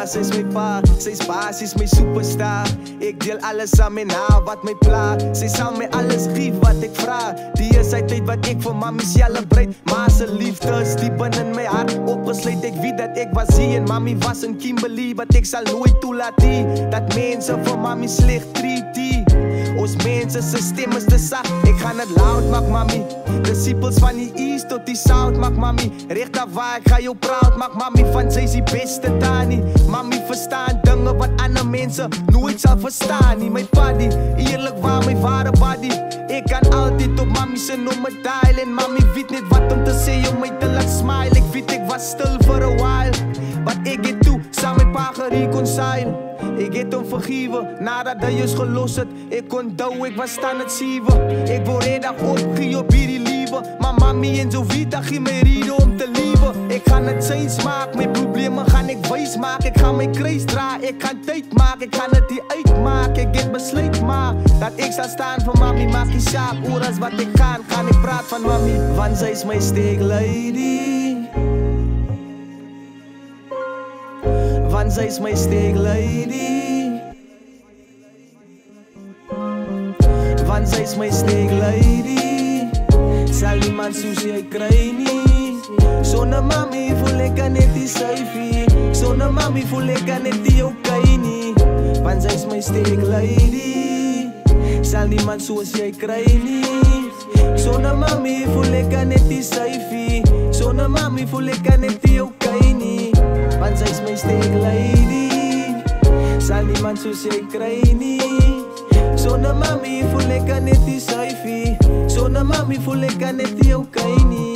ma, sy's my pa, sy's basies my superstar. Ek deel alles aan my na wat my pla. Sy sal my alles geef wat ek vra. Die is die tyd wat ek vir mami celebrate. Ma se liefde is diep in my hart opgesluit. Ek weet dat ek was hier en mami was in Kimberley, wat ek sal nooit toelaat nie dat mense vir mami sleg treat. Ons mense se stem is te sag. Ek gaan het loud maak mami. Disciples van die east tot die south maak mami. Recht af waar ek ga jou proud maak mami. Van sy is die beste Tani. Mami verstaan dinge wat ander mense nooit sal verstaan nie. My paddy, eerlik waar my ware body. Ek kan altyd op mami se nommer dial. En mami weet net wat om te sê om my te laat smile. Ek weet ek was stil for a while, but ek het toe saam met pa gereconcile. Ek het hom vergiewe, nadat hy ons gelos het. Ek onthou, ek was staan het 7. Ek word redag opgee op hierdie liewe. Maar mami en Jovita gee my rede om te liewe. Ek gaan het syns maak, my probleme gaan ek wys maak. Ek gaan my kruis dra, ek gaan tyd maak. Ek gaan het hier uitmaak, ek het besluit maar dat ek sal staan vir mami. Maak die saak, oor as wat ek gaan ek praat van mami. Want sy is my steek lady. Want sy is my steek lady. Want sy is my steek lady. Sal niemand soos jy kry nie. Sonder mami voel ek net die syfie. Sonder mami voel ek net die okay nie. Want sy is my steek lady. Sal niemand soos jy kry nie. Sonder mami voel ek net die syfie. Sonder mami voel ek net die okay nie. Want sy is my steek lady. Sal niemand soos jy kry nie. Sonder mami voel ek net die syfie. Sonder mami voel ek net die okay nie.